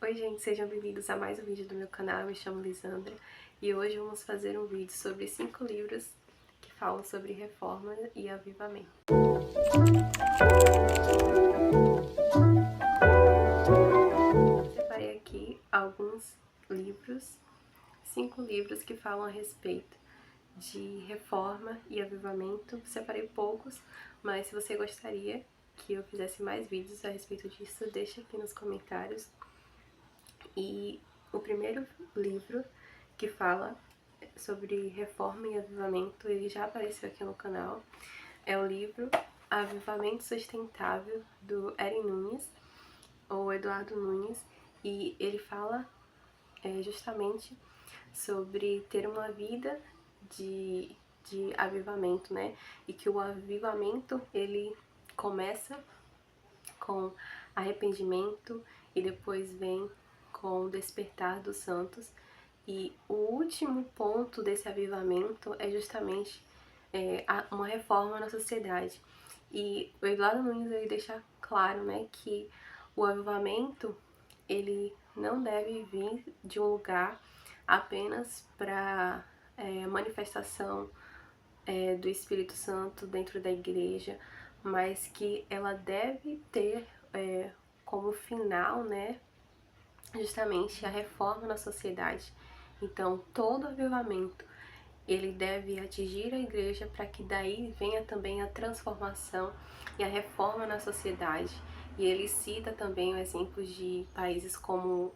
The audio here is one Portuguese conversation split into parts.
Oi gente, sejam bem-vindos a mais um vídeo do meu canal. Eu me chamo Lisandra e hoje vamos fazer um vídeo sobre 5 livros que falam sobre reforma e avivamento. Separei aqui alguns livros, 5 livros que falam a respeito de reforma e avivamento. Separei poucos, mas se você gostaria que eu fizesse mais vídeos a respeito disso, deixa aqui nos comentários. E o primeiro livro que fala sobre reforma e avivamento, ele já apareceu aqui no canal, é o livro Avivamento Sustentável, do Eri Nunes, ou Eduardo Nunes, e ele fala justamente sobre ter uma vida de avivamento, né? E que o avivamento, ele começa com arrependimento e depois vem com o despertar dos santos. E o último ponto desse avivamento é justamente uma reforma na sociedade. E o Eduardo Nunes ele deixa claro, né, que o avivamento ele não deve vir de um lugar apenas para manifestação do Espírito Santo dentro da igreja, mas que ela deve ter como final, né, justamente a reforma na sociedade. Então, todo avivamento ele deve atingir a igreja para que daí venha também a transformação e a reforma na sociedade. E ele cita também exemplos de países como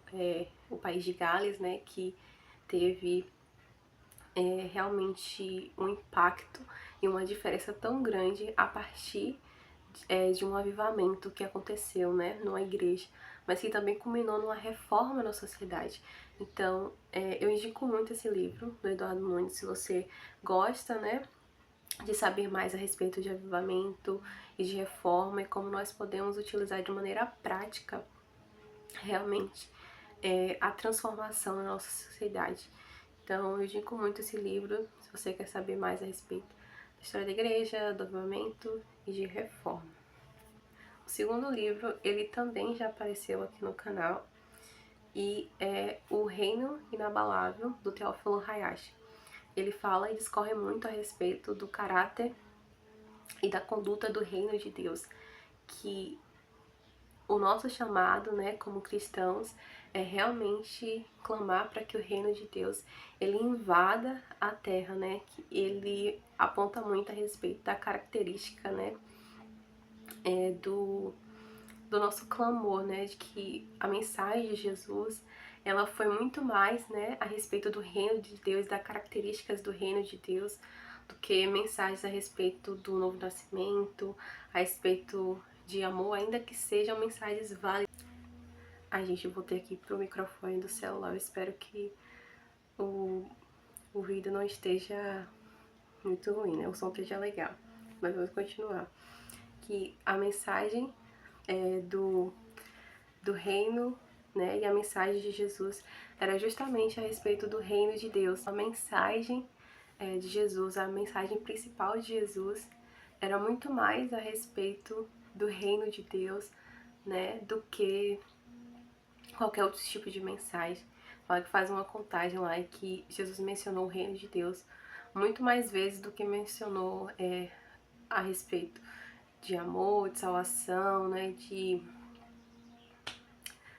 o país de Gales, né, que teve realmente um impacto e uma diferença tão grande a partir de um avivamento que aconteceu, né, numa igreja, mas que também culminou numa reforma na sociedade. Então, eu indico muito esse livro do Eduardo Nunes, se você gosta, né, de saber mais a respeito de avivamento e de reforma e como nós podemos utilizar de maneira prática realmente a transformação na nossa sociedade. Então, eu indico muito esse livro, se você quer saber mais a respeito da história da igreja, do avivamento e de reforma. O segundo livro, ele também já apareceu aqui no canal, e é O Reino Inabalável, do Teófilo Hayashi. Ele fala e discorre muito a respeito do caráter e da conduta do reino de Deus, que o nosso chamado, né, como cristãos, é realmente clamar para que o reino de Deus ele invada a terra, né? Que ele aponta muito a respeito da característica, né, do nosso clamor, né, de que a mensagem de Jesus ela foi muito mais, né, a respeito do reino de Deus, das características do reino de Deus, do que mensagens a respeito do novo nascimento, a respeito de amor, ainda que sejam mensagens válidas. Ai, gente, eu voltei aqui pro microfone do celular. Eu espero que o vídeo não esteja muito ruim, né? O som esteja legal. Mas vamos continuar. Que a mensagem do reino, né? E a mensagem de Jesus era justamente a respeito do reino de Deus. A mensagem de Jesus, a mensagem principal de Jesus era muito mais a respeito do reino de Deus, né? Do que qualquer outro tipo de mensagem. Fala que faz uma contagem lá e que Jesus mencionou o reino de Deus muito mais vezes do que mencionou a respeito de amor, de salvação, né, de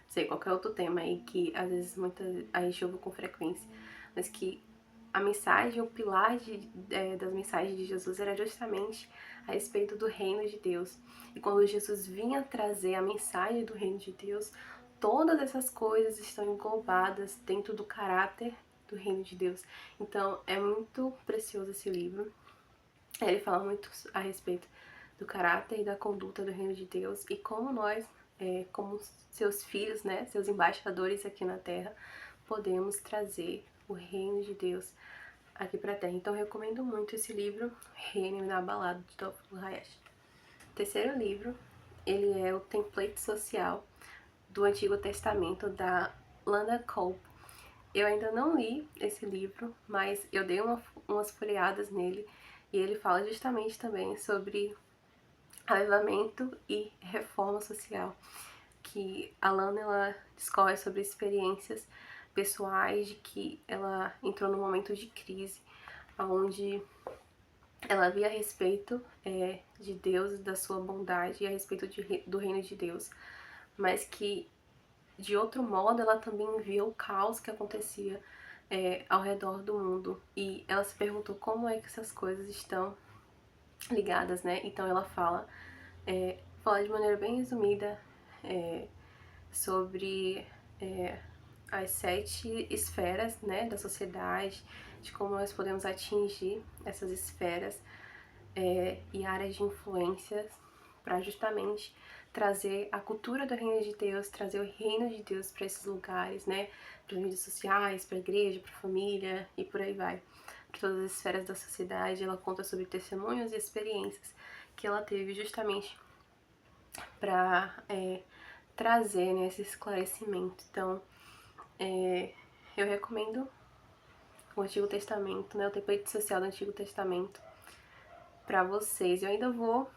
sei, qualquer outro tema aí que às vezes a gente ouve com frequência, mas que a mensagem, o pilar das mensagens de Jesus era justamente a respeito do reino de Deus. E quando Jesus vinha trazer a mensagem do reino de Deus, todas essas coisas estão englobadas dentro do caráter do reino de Deus. Então é muito precioso esse livro. Ele fala muito a respeito do caráter e da conduta do reino de Deus e como nós, como seus filhos, né, seus embaixadores aqui na Terra, podemos trazer o reino de Deus aqui pra Terra. Então eu recomendo muito esse livro, Reino Inabalado, de Teófilo Hayashi. O terceiro livro, ele é o Template Social do Antigo Testamento, da Lana Cole. Eu ainda não li esse livro, mas eu dei umas folheadas nele, e ele fala justamente também sobre avivamento e reforma social, que a Lana, ela discorre sobre experiências pessoais, de que ela entrou num momento de crise, onde ela via a respeito de Deus, da sua bondade, e a respeito do reino de Deus, mas que, de outro modo, ela também via o caos que acontecia ao redor do mundo. E ela se perguntou como é que essas coisas estão ligadas, né? Então ela fala de maneira bem resumida sobre as 7 esferas, né, da sociedade, de como nós podemos atingir essas esferas e áreas de influências para justamente trazer a cultura do reino de Deus, trazer o reino de Deus para esses lugares, né, para as mídias sociais, para a igreja, para a família e por aí vai, para todas as esferas da sociedade. Ela conta sobre testemunhos e experiências que ela teve justamente para trazer, né, esse esclarecimento. Então, eu recomendo o Antigo Testamento, né, o template social do Antigo Testamento para vocês. Eu ainda vou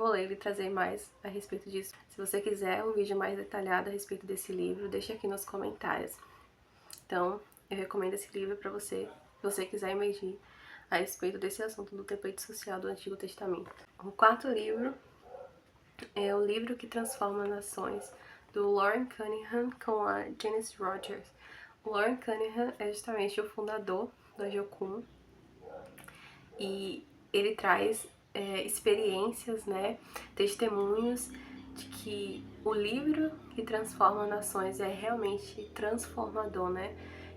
ler e trazer mais a respeito disso. Se você quiser um vídeo mais detalhado a respeito desse livro, deixa aqui nos comentários. Então, eu recomendo esse livro para você, se você quiser emergir a respeito desse assunto do template social do Antigo Testamento. O quarto livro é O Livro que Transforma Nações, do Loren Cunningham com a Janice Rogers. O Loren Cunningham é justamente o fundador do Jocum e ele traz experiências, né, testemunhos de que o livro que transforma nações é realmente transformador, né?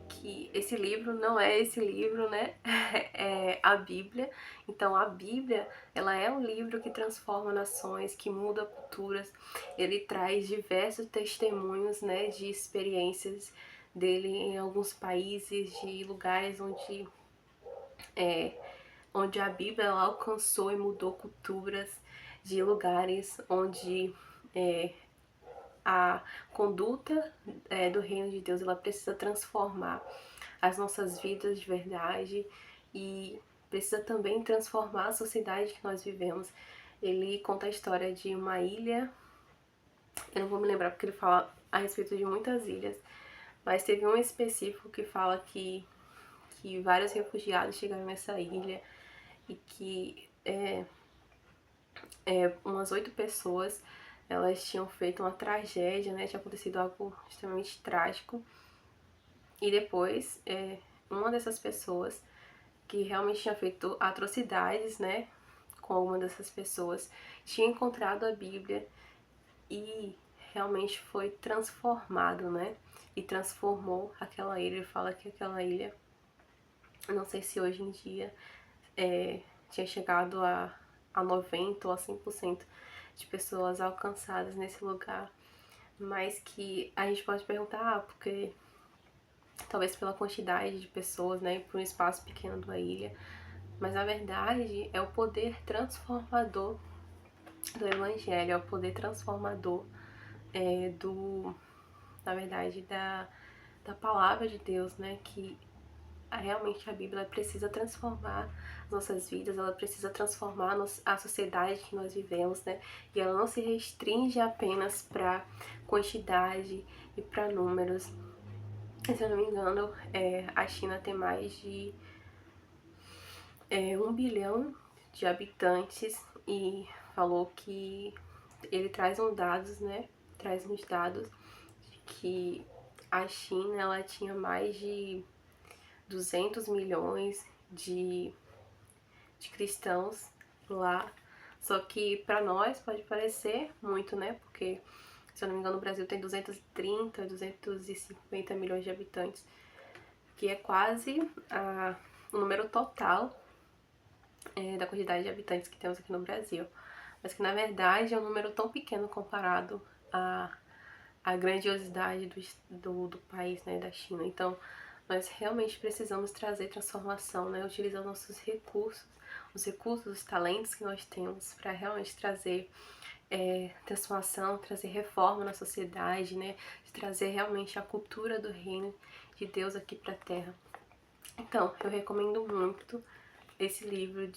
Que esse livro não é esse livro, né? É a Bíblia. Então a Bíblia, ela é um livro que transforma nações, que muda culturas. Ele traz diversos testemunhos, né, de experiências dele em alguns países, de lugares onde a Bíblia ela alcançou e mudou culturas, de lugares onde a conduta do reino de Deus ela precisa transformar as nossas vidas de verdade e precisa também transformar a sociedade que nós vivemos. Ele conta a história de uma ilha, eu não vou me lembrar porque ele fala a respeito de muitas ilhas, mas teve um específico que fala que vários refugiados chegaram nessa ilha e que umas 8 pessoas elas tinham feito uma tragédia, né? Tinha acontecido algo extremamente trágico. E depois, uma dessas pessoas que realmente tinha feito atrocidades, né? Com alguma dessas pessoas, tinha encontrado a Bíblia e realmente foi transformado, né? E transformou aquela ilha. Ele fala que aquela ilha, não sei se hoje em dia tinha chegado a 90 ou a 100% de pessoas alcançadas nesse lugar, mas que a gente pode perguntar, porque talvez pela quantidade de pessoas, né, por um espaço pequeno da ilha, mas na verdade é o poder transformador do Evangelho, é o poder transformador na verdade, da palavra de Deus, né, que realmente a Bíblia precisa transformar as nossas vidas, ela precisa transformar a sociedade que nós vivemos, né? E ela não se restringe apenas para quantidade e para números. Se eu não me engano, a China tem mais de 1 bilhão de habitantes e falou que ele traz uns dados, né? Traz uns dados de que a China ela tinha mais de 200 milhões de cristãos lá. Só que para nós pode parecer muito, né? Porque, se eu não me engano, o Brasil tem 230, 250 milhões de habitantes, que é quase o número total da quantidade de habitantes que temos aqui no Brasil. Mas que, na verdade, é um número tão pequeno comparado à grandiosidade do país, né, da China. Então, nós realmente precisamos trazer transformação, né? Utilizar nossos recursos, os recursos, os talentos que nós temos para realmente trazer transformação, trazer reforma na sociedade, né? De trazer realmente a cultura do reino de Deus aqui para a Terra. Então, eu recomendo muito esse livro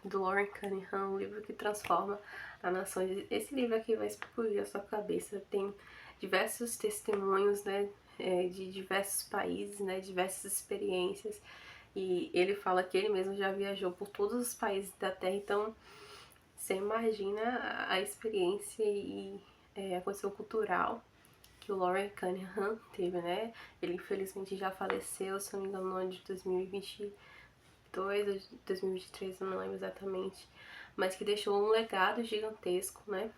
do Loren Cunningham, um livro que transforma as nações. Esse livro aqui vai explodir a sua cabeça. Tem diversos testemunhos, né, de diversos países, né, diversas experiências. E ele fala que ele mesmo já viajou por todos os países da Terra, então você imagina a experiência e a condição cultural que o Loren Cunningham teve, né? Ele infelizmente já faleceu, se não me engano, no ano de 2022 ou 2023, eu não lembro exatamente, mas que deixou um legado gigantesco, né?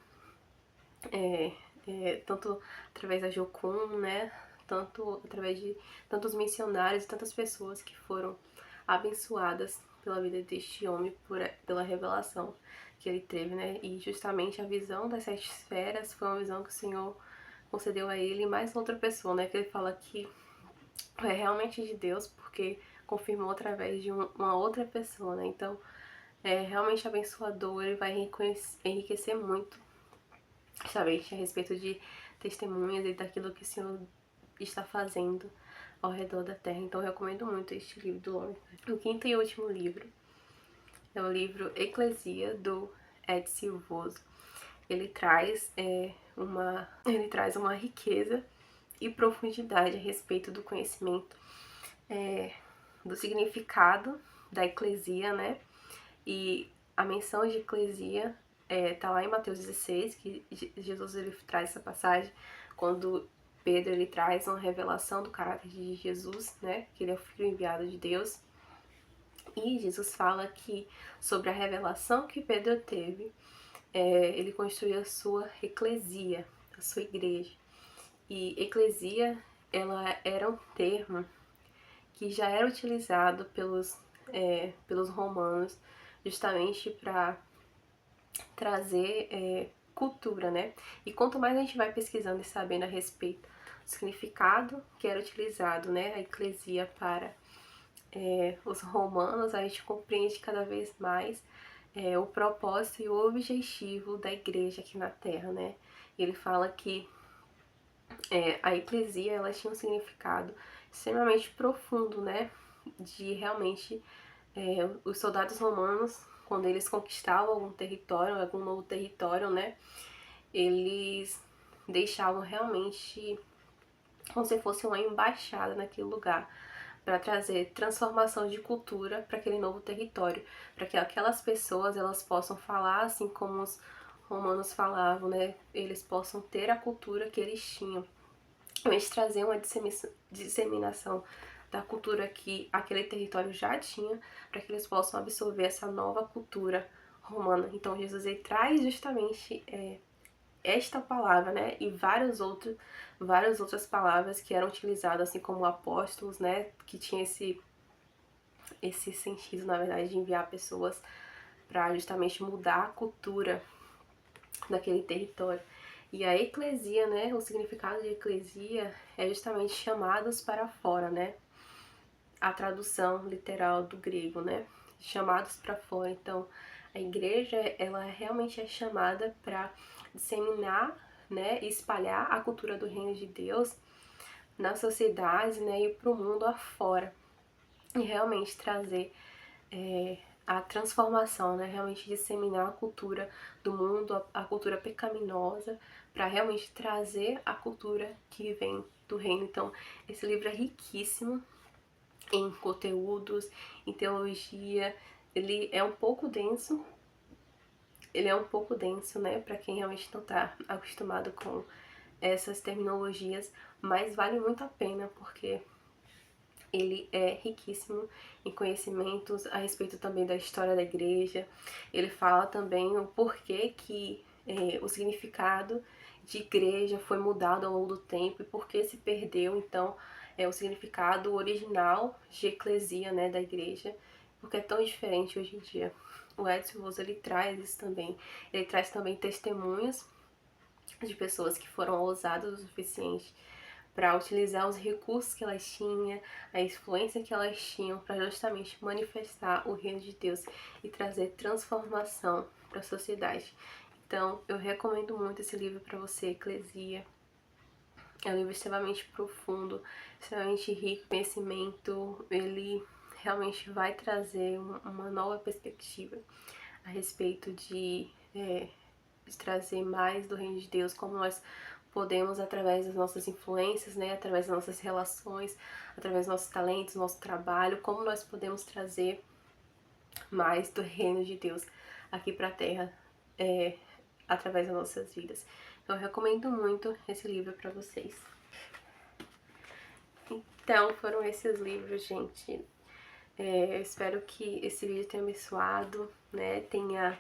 Tanto através da Jocum, né? Tanto através de tantos missionários e tantas pessoas que foram abençoadas pela vida deste homem, pela revelação que ele teve, né? E justamente a visão das 7 esferas foi uma visão que o Senhor concedeu a ele e mais outra pessoa, né? Que ele fala que é realmente de Deus, porque confirmou através de uma outra pessoa, né? Então, é realmente abençoador, ele vai enriquecer muito, justamente a respeito de testemunhas e daquilo que o Senhor está fazendo ao redor da Terra. Então, eu recomendo muito este livro do Loren. O quinto e último livro é o livro Eclesia, do Ed Silvoso. Ele traz uma riqueza e profundidade a respeito do conhecimento, do significado da eclesia, né? E a menção de eclesia tá lá em Mateus 16, que Jesus ele traz essa passagem quando Pedro ele traz uma revelação do caráter de Jesus, né? Que ele é o filho enviado de Deus. E Jesus fala que sobre a revelação que Pedro teve, ele construiu a sua eclesia, a sua igreja. E eclesia, ela era um termo que já era utilizado pelos romanos justamente para trazer cultura, né? E quanto mais a gente vai pesquisando e sabendo a respeito do significado que era utilizado, né, a eclesia para os romanos, a gente compreende cada vez mais o propósito e o objetivo da igreja aqui na Terra, né? Ele fala que a eclesia ela tinha um significado extremamente profundo, né? De realmente os soldados romanos, quando eles conquistavam algum novo território, né? Eles deixavam realmente como se fosse uma embaixada naquele lugar para trazer transformação de cultura para aquele novo território, para que aquelas pessoas elas possam falar assim como os romanos falavam, né? Eles possam ter a cultura que eles tinham. Realmente trazer uma disseminação da cultura que aquele território já tinha, para que eles possam absorver essa nova cultura romana. Então Jesus ele traz justamente esta palavra, né, e várias outras palavras que eram utilizadas assim como apóstolos, né, que tinha esse sentido, na verdade, de enviar pessoas para justamente mudar a cultura daquele território. E a eclesia, né, o significado de eclesia é justamente chamados para fora, né? A tradução literal do grego, né? Chamados para fora. Então, a igreja, ela realmente é chamada para disseminar, né, e espalhar a cultura do reino de Deus na sociedade, né, e para o mundo afora. E realmente trazer a transformação, né? Realmente disseminar a cultura do mundo, a cultura pecaminosa, para realmente trazer a cultura que vem do reino. Então, esse livro é riquíssimo em conteúdos, em teologia. Ele é um pouco denso, né? Para quem realmente não está acostumado com essas terminologias, mas vale muito a pena porque ele é riquíssimo em conhecimentos a respeito também da história da igreja. Ele fala também o porquê que o significado de igreja foi mudado ao longo do tempo e por que se perdeu, então, o significado original de eclesia, né, da igreja, porque é tão diferente hoje em dia. O Edson Rose, ele traz isso também. Ele traz também testemunhos de pessoas que foram ousadas o suficiente para utilizar os recursos que elas tinham, a influência que elas tinham para justamente manifestar o reino de Deus e trazer transformação para a sociedade. Então, eu recomendo muito esse livro para você, Eclesia. É um livro extremamente profundo, extremamente rico em conhecimento. Ele realmente vai trazer uma nova perspectiva a respeito de trazer mais do reino de Deus, como nós podemos, através das nossas influências, né, através das nossas relações, através dos nossos talentos, nosso trabalho, como nós podemos trazer mais do reino de Deus aqui para a Terra, através das nossas vidas. Então, eu recomendo muito esse livro para vocês. Então, foram esses livros, gente. Eu espero que esse vídeo tenha abençoado, né, tenha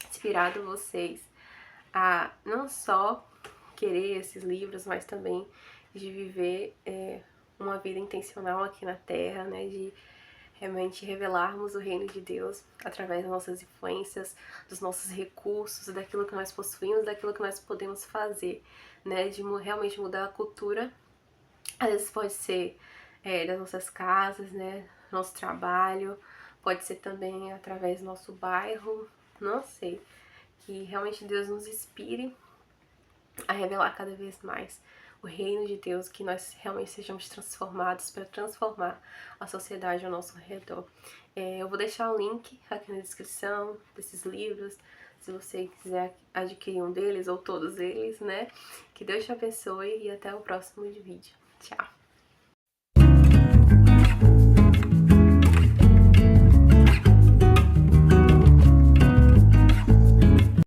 inspirado vocês a não só querer esses livros, mas também de viver uma vida intencional aqui na Terra, né, de realmente revelarmos o reino de Deus através das nossas influências, dos nossos recursos, daquilo que nós possuímos, daquilo que nós podemos fazer, né, de realmente mudar a cultura. Às vezes pode ser das nossas casas, né, nosso trabalho, pode ser também através do nosso bairro, não sei. Que realmente Deus nos inspire a revelar cada vez mais o reino de Deus, que nós realmente sejamos transformados para transformar a sociedade ao nosso redor. Eu vou deixar o link aqui na descrição desses livros, se você quiser adquirir um deles ou todos eles, né? Que Deus te abençoe e até o próximo vídeo. Tchau!